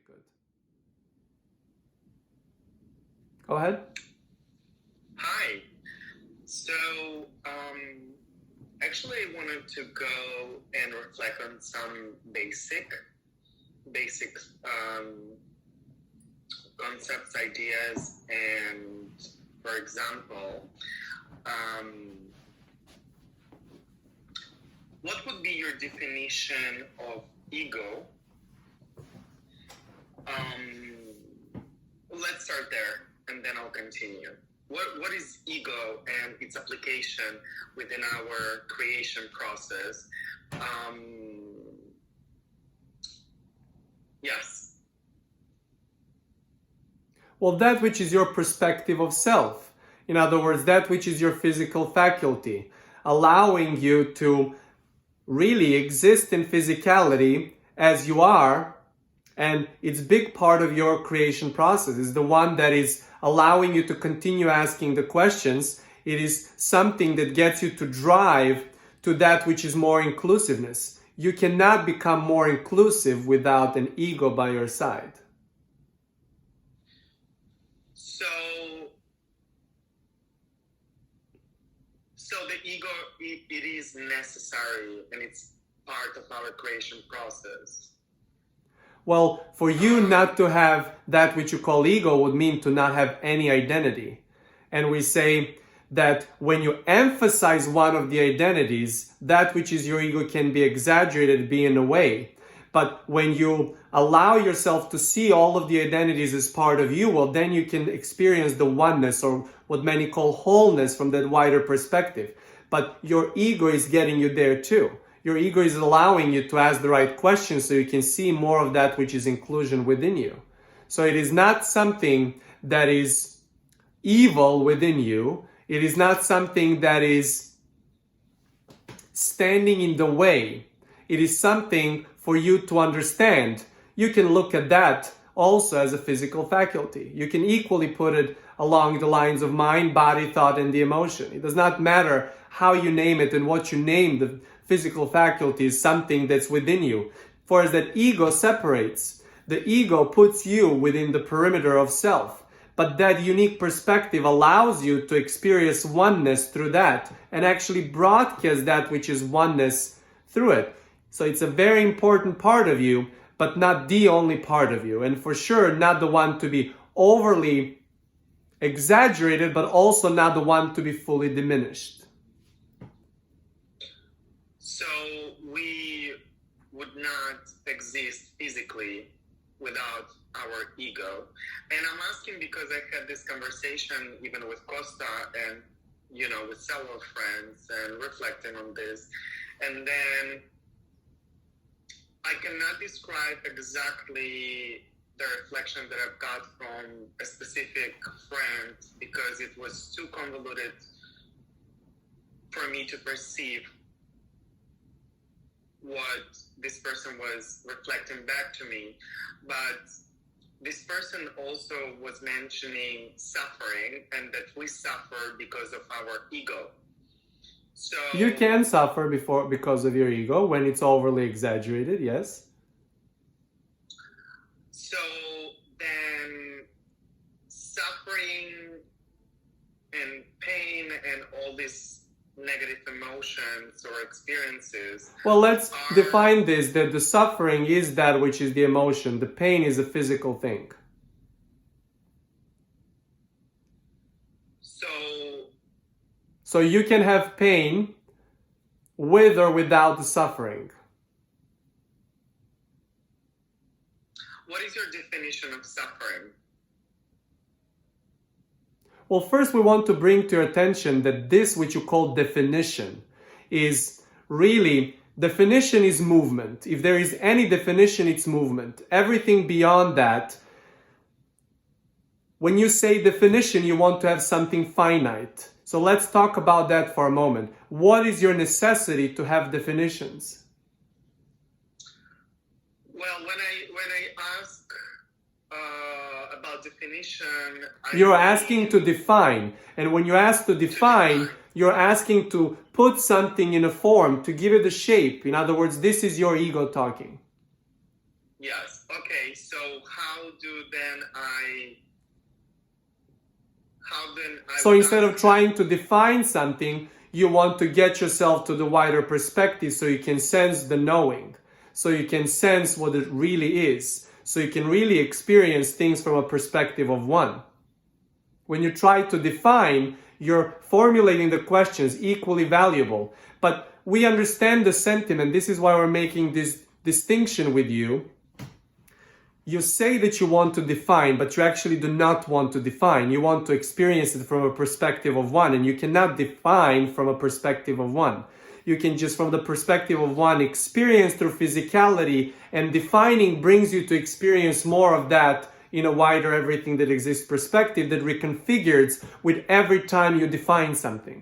good. Go ahead. Hi. So, actually, I wanted to go and reflect on some basic concepts, ideas, and, for example, what would be your definition of ego? Let's start there, and then I'll continue. What is ego and its application within our creation process? Yes. Well, that which is your perspective of self. In other words, that which is your physical faculty, allowing you to really exist in physicality as you are. And it's a big part of your creation process. It's the one that is allowing you to continue asking the questions. It is something that gets you to drive to that which is more inclusiveness. You cannot become more inclusive without an ego by your side. So the ego, it is necessary, and it's part of our creation process. Well, for you not to have that which you call ego would mean to not have any identity. And we say that when you emphasize one of the identities, that which is your ego can be exaggerated, be in a way. But when you allow yourself to see all of the identities as part of you, well, then you can experience the oneness, or what many call wholeness, from that wider perspective. But your ego is getting you there too. Your ego is allowing you to ask the right questions so you can see more of that which is inclusion within you. So it is not something that is evil within you. It is not something that is standing in the way. It is something for you to understand. You can look at that also as a physical faculty. You can equally put it along the lines of mind, body, thought, and the emotion. It does not matter how you name it and what you name the physical faculty is something that's within you. For as that ego separates, the ego puts you within the perimeter of self. But that unique perspective allows you to experience oneness through that and actually broadcast that which is oneness through it. So it's a very important part of you, but not the only part of you. And for sure, not the one to be overly exaggerated, but also not the one to be fully diminished. So we would not exist physically without our ego. And I'm asking because I had this conversation even with Kosta and, with several friends, and reflecting on this. And then I cannot describe exactly the reflection that I've got from a specific friend because it was too convoluted for me to perceive what this person was reflecting back to me. But this person also was mentioning suffering, and that we suffer because of our ego. So you can suffer because of your ego when it's overly exaggerated, yes. So then suffering and pain and all these negative emotions or experiences. Well, let's define this, that the suffering is that which is the emotion. The pain is a physical thing. So you can have pain with or without the suffering. What is your definition of suffering? Well, first we want to bring to your attention that this which you call definition is really, definition is movement. If there is any definition, it's movement. Everything beyond that, when you say definition, you want to have something finite. So let's talk about that for a moment. What is your necessity to have definitions? Well, when I ask about definition, you're asking to define. And when you ask to define, you're asking to put something in a form, to give it a shape. In other words, this is your ego talking. Yes. Okay. So how then I So would instead of understand? trying to define something, you want to get yourself to the wider perspective so you can sense the knowing, so you can sense what it really is, so you can really experience things from a perspective of one. When you try to define, you're formulating the questions equally valuable. But we understand the sentiment. This is why we're making this distinction with you. You say that you want to define, but you actually do not want to define. You want to experience it from a perspective of one, and you cannot define from a perspective of one. You can just, from the perspective of one, experience through physicality, and defining brings you to experience more of that in a wider everything that exists perspective that reconfigures with every time you define something.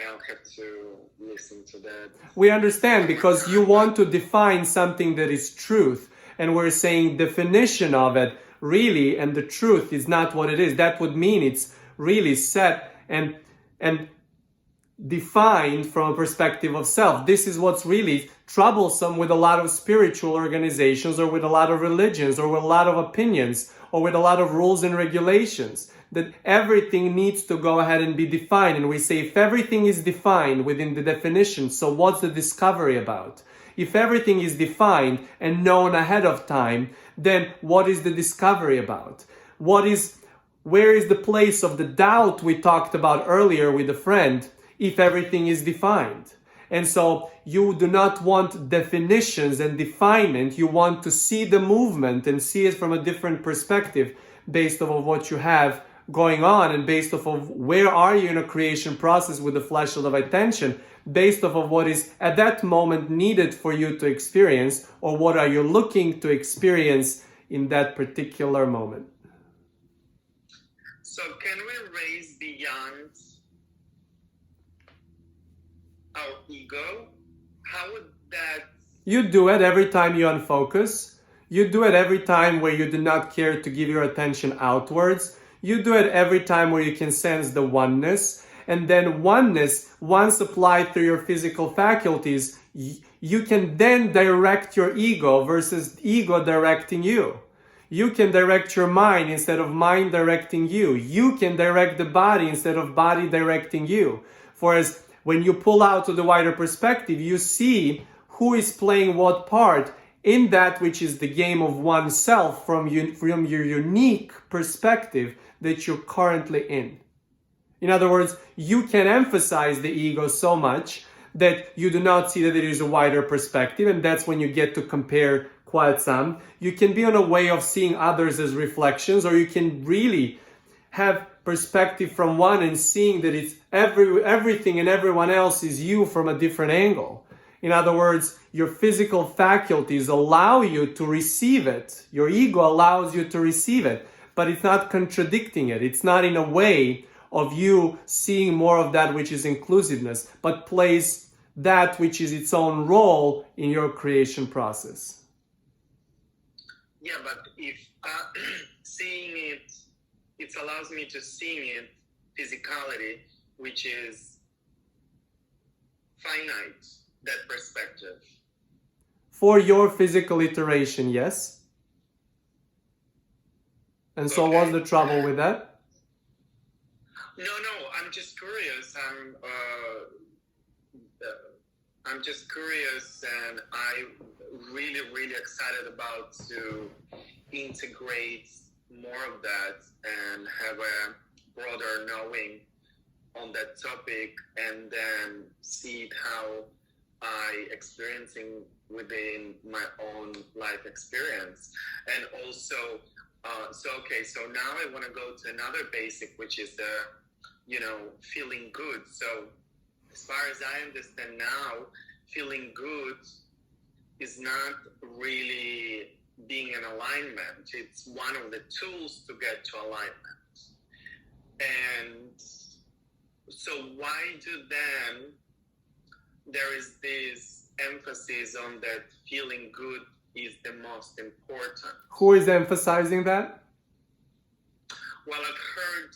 I'll have to listen to that. We understand because you want to define something that is truth, and we're saying definition of it really and the truth is not what it is. That would mean it's really set and defined from a perspective of self. This is what's really troublesome with a lot of spiritual organizations, or with a lot of religions, or with a lot of opinions, or with a lot of rules and regulations, that everything needs to go ahead and be defined. And we say, if everything is defined within the definition, so what's the discovery about? If everything is defined and known ahead of time, then what is the discovery about? Where is the place of the doubt we talked about earlier with a friend, if everything is defined? And so you do not want definitions and definement. You want to see the movement and see it from a different perspective based off of what you have going on, and based off of where are you in a creation process with the flashlight of attention, based off of what is at that moment needed for you to experience, or what are you looking to experience in that particular moment. So can we raise beyond our ego? How would that... You do it every time you unfocus. You do it every time where you do not care to give your attention outwards. You do it every time where you can sense the oneness. And then oneness, once applied through your physical faculties, you can then direct your ego versus ego directing you. You can direct your mind instead of mind directing you. You can direct the body instead of body directing you. Whereas when you pull out to the wider perspective, you see who is playing what part in that which is the game of oneself from your unique perspective that you're currently in. In other words, you can emphasize the ego so much that you do not see that there is a wider perspective, and that's when you get to compare quite some. You can be on a way of seeing others as reflections, or you can really have perspective from one and seeing that it's everything and everyone else is you from a different angle. In other words, your physical faculties allow you to receive it. Your ego allows you to receive it, but it's not contradicting it. It's not in a way of you seeing more of that which is inclusiveness, but plays that which is its own role in your creation process. Yeah, but if seeing it allows me to see it physicality, which is finite, that perspective. For your physical iteration, yes. And so Okay. what's the trouble with that? No, I'm just curious. I'm just curious, and I'm really, really excited about to integrate more of that and have a broader knowing on that topic, and then see how I experiencing within my own life experience. And also, so now I want to go to another basic, which is the, feeling good. So as far as I understand now, feeling good is not really being in alignment. It's one of the tools to get to alignment. And so why do then there is this emphasis on that feeling good is the most important? Who is emphasizing that? Well, I've heard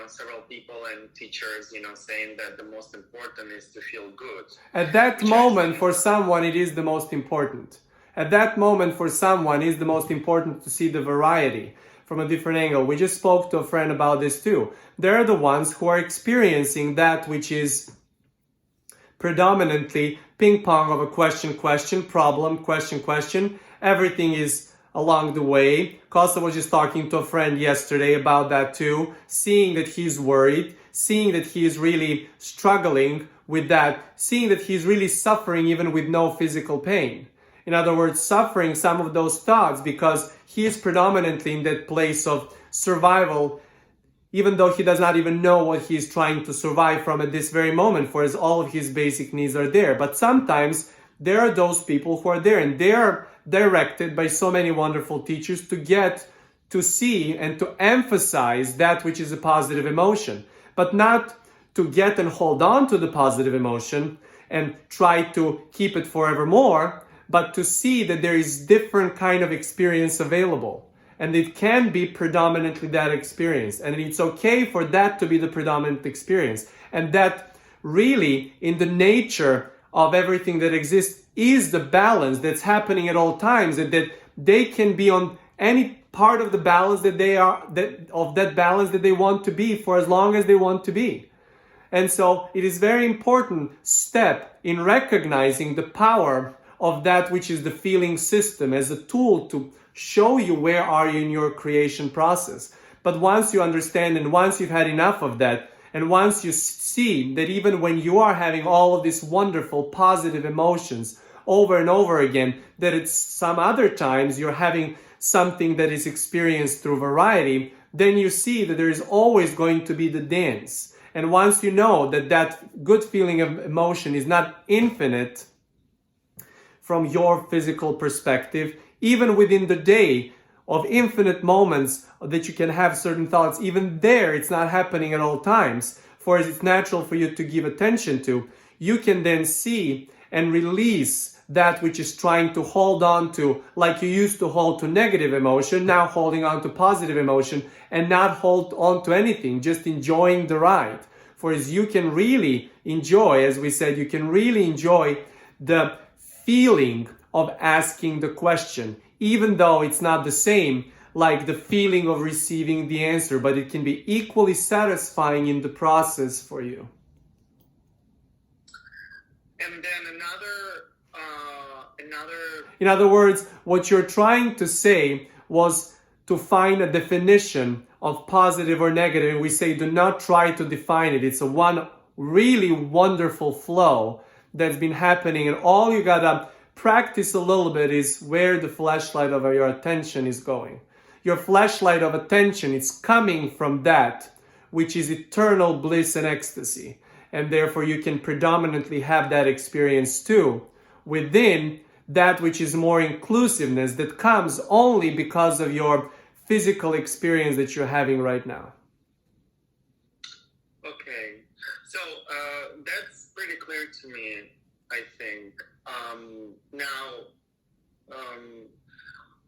several people and teachers, saying that the most important is to feel good. At that Which moment, for someone, it is the most important. At that moment, for someone, it is the most important to see the variety from a different angle. We just spoke to a friend about this too. They're the ones who are experiencing that which is predominantly ping pong of a question, problem, question. Everything is along the way. Kosta was just talking to a friend yesterday about that too, seeing that he's worried, seeing that he is really struggling with that, seeing that he's really suffering even with no physical pain. In other words, suffering some of those thoughts because he is predominantly in that place of survival, even though he does not even know what he is trying to survive from at this very moment, for as all of his basic needs are there. But sometimes there are those people who are there, and they are directed by so many wonderful teachers to get to see and to emphasize that which is a positive emotion, but not to get and hold on to the positive emotion and try to keep it forevermore, but to see that there is different kind of experience available. And it can be predominantly that experience. And it's okay for that to be the predominant experience. And that really, in the nature of everything that exists, is the balance that's happening at all times. And that they can be on any part of the balance that they are, of that balance that they want to be for as long as they want to be. And so it is very important step in recognizing the power of that which is the feeling system as a tool to show you where are you in your creation process. But once you understand and once you've had enough of that, and once you see that even when you are having all of these wonderful positive emotions over and over again, that it's some other times you're having something that is experienced through variety, then you see that there is always going to be the dance. And once you know that that good feeling of emotion is not infinite from your physical perspective, even within the day of infinite moments that you can have certain thoughts, even there it's not happening at all times, for as it's natural for you to give attention to, you can then see and release that which is trying to hold on to, like you used to hold to negative emotion, now holding on to positive emotion, and not hold on to anything, just enjoying the ride. For as you can really enjoy, as we said, you can really enjoy the feeling of asking the question, even though it's not the same like the feeling of receiving the answer, but it can be equally satisfying in the process for you. And then In other words, what you're trying to say was to find a definition of positive or negative. And we say, do not try to define it. It's a one really wonderful flow that's been happening, and all you gotta practice a little bit is where the flashlight of your attention is going. Your flashlight of attention is coming from that which is eternal bliss and ecstasy, and therefore you can predominantly have that experience too within that which is more inclusiveness that comes only because of your physical experience that you're having right now. Okay, so that's pretty clear to me, I think.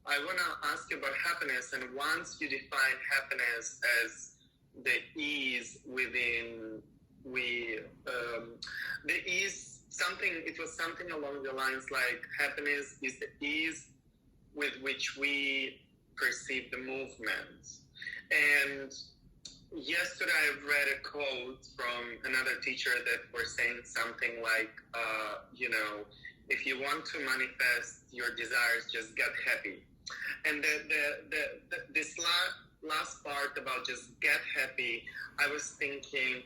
I want to ask you about happiness, and once you define happiness as the ease within the ease, it was something along the lines like happiness is the ease with which we perceive the movement. And yesterday I read a quote from another teacher that was saying something like, if you want to manifest your desires, just get happy. And this last part about just get happy, I was thinking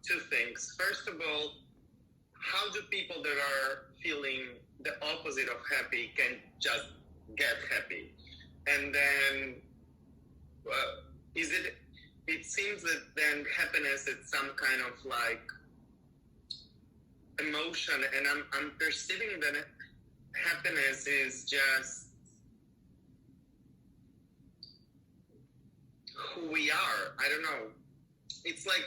two things. First of all, how do people that are feeling the opposite of happy can just get happy? And then it seems that then happiness is some kind of like emotion, and I'm perceiving that happiness is just who we are. I don't know. It's like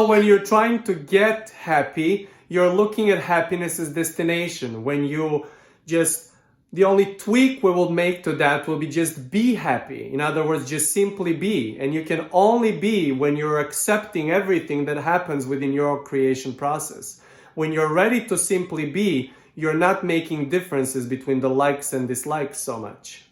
when you're trying to get happy, you're looking at happiness as destination. When you just The only tweak we will make to that will be just be happy. In other words, just simply be. And you can only be when you're accepting everything that happens within your creation process. When you're ready to simply be, you're not making differences between the likes and dislikes so much.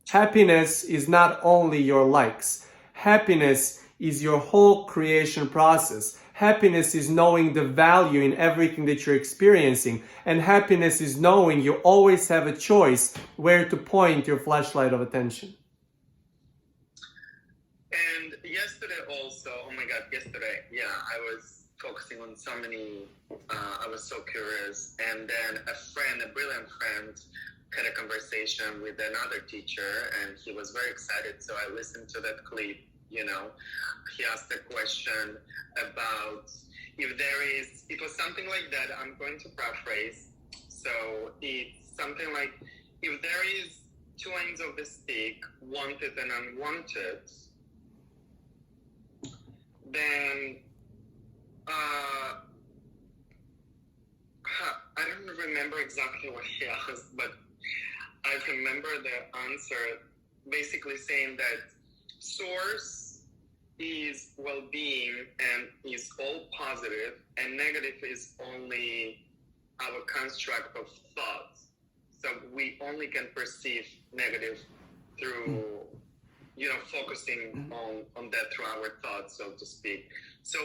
Happiness is not only your likes. Happiness is your whole creation process. Happiness is knowing the value in everything that you're experiencing. And happiness is knowing you always have a choice where to point your flashlight of attention. And yesterday also, oh my God, yesterday, yeah, I was focusing on so many, I was so curious. And then a brilliant friend, had a conversation with another teacher, and he was very excited. So I listened to that clip. You know, he asked a question about if there is, it was something like that. I'm going to paraphrase. So it's something like, if there is two ends of the stick, wanted and unwanted, then I don't remember exactly what he asked, but I remember the answer basically saying that source is well-being and is all positive, and negative is only our construct of thought. So we only can perceive negative through, you know, focusing on that through our thoughts, so to speak. So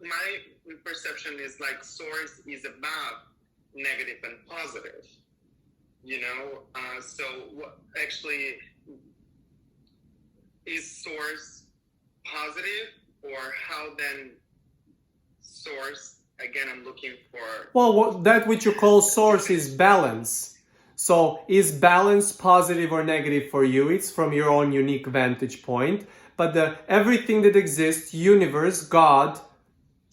my perception is like source is above negative and positive. You know, so actually, is source positive, or how then source, again, I'm looking for... Well, that which you call source is balance. So is balance positive or negative for you? It's from your own unique vantage point. But everything that exists, universe, God,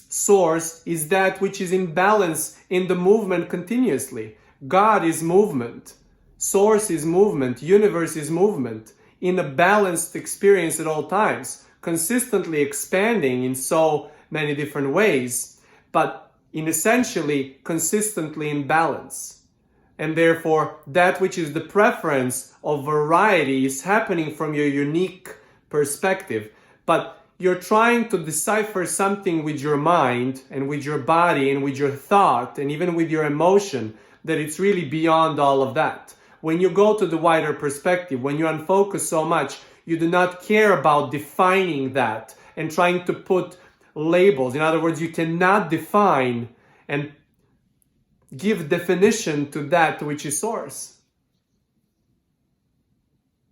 source, is that which is in balance in the movement continuously. God is movement, source is movement, universe is movement, in a balanced experience at all times, consistently expanding in so many different ways, but in essentially consistently in balance. And therefore, that which is the preference of variety is happening from your unique perspective. But you're trying to decipher something with your mind and with your body and with your thought and even with your emotion, that it's really beyond all of that. When you go to the wider perspective, when you unfocus so much, you do not care about defining that and trying to put labels. In other words, you cannot define and give definition to that which is source.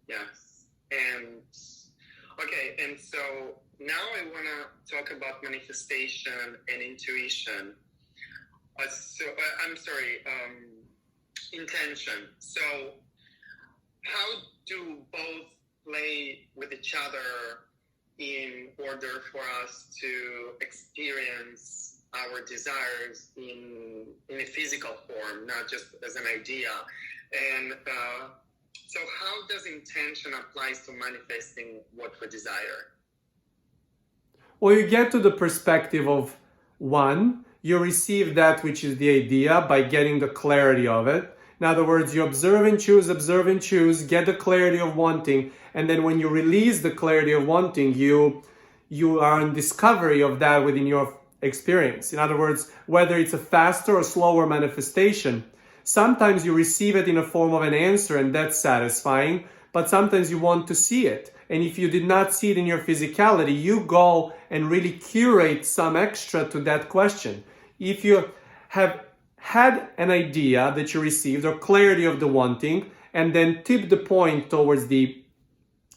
Yes. And okay, and so now I want to talk about manifestation and intuition. Intention. So how do both play with each other in order for us to experience our desires in a physical form, not just as an idea? And so how does intention apply to manifesting what we desire? Well, you get to the perspective of one, you receive that which is the idea by getting the clarity of it. In other words, you observe and choose, get the clarity of wanting, and then when you release the clarity of wanting, you are in discovery of that within your experience. In other words, whether it's a faster or slower manifestation, sometimes you receive it in a form of an answer and that's satisfying, but sometimes you want to see it. And if you did not see it in your physicality, you go and really curate some extra to that question. If you have had an idea that you received or clarity of the wanting and then tip the point towards the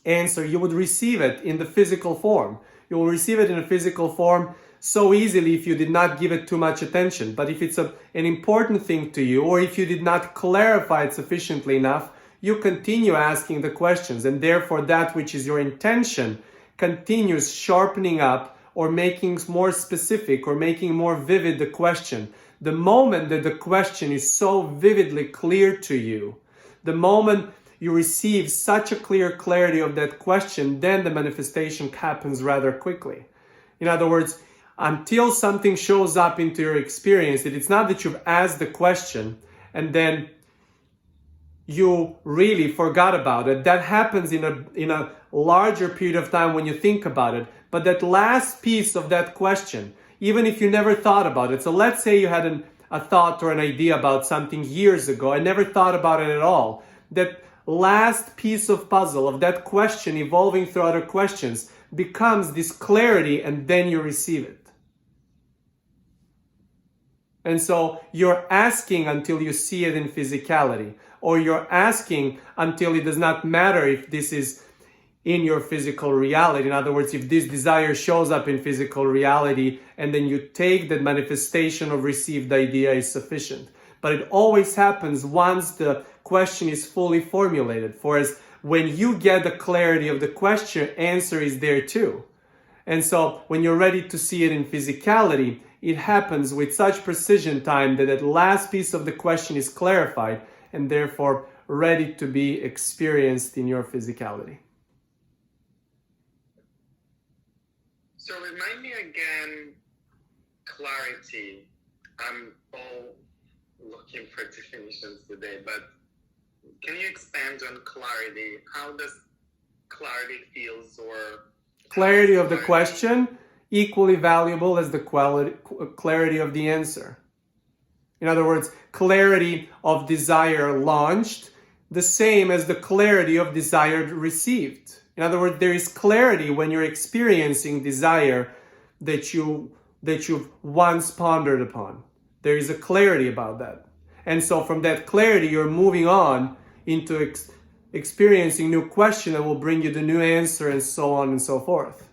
answer, you would receive it in the physical form. You will receive it in a physical form so easily if you did not give it too much attention. But if it's an important thing to you, or if you did not clarify it sufficiently enough, you continue asking the questions, and therefore that which is your intention continues sharpening up or making more specific or making more vivid the question. The moment that the question is so vividly clear to you, the moment you receive such a clear clarity of that question, then the manifestation happens rather quickly. In other words, until something shows up into your experience, it's not that you've asked the question and then you really forgot about it. That happens in a larger period of time when you think about it. But that last piece of that question, even if you never thought about it. So let's say you had a thought or an idea about something years ago and never thought about it at all. That last piece of puzzle of that question evolving through other questions becomes this clarity, and then you receive it. And so you're asking until you see it in physicality, or you're asking until it does not matter if this is in your physical reality. In other words, if this desire shows up in physical reality and then you take that manifestation of received idea is sufficient. But it always happens once the question is fully formulated. Whereas when you get the clarity of the question, answer is there too. And so when you're ready to see it in physicality, it happens with such precision time that last piece of the question is clarified and therefore ready to be experienced in your physicality. So remind me again, clarity. I'm all looking for definitions today, but can you expand on clarity? How does clarity feels or... Clarity of the question, equally valuable as the clarity of the answer. In other words, clarity of desire launched, the same as the clarity of desire received. In other words, there is clarity when you're experiencing desire that you've once pondered upon. There is a clarity about that. And so from that clarity, you're moving on into experiencing new question that will bring you the new answer and so on and so forth.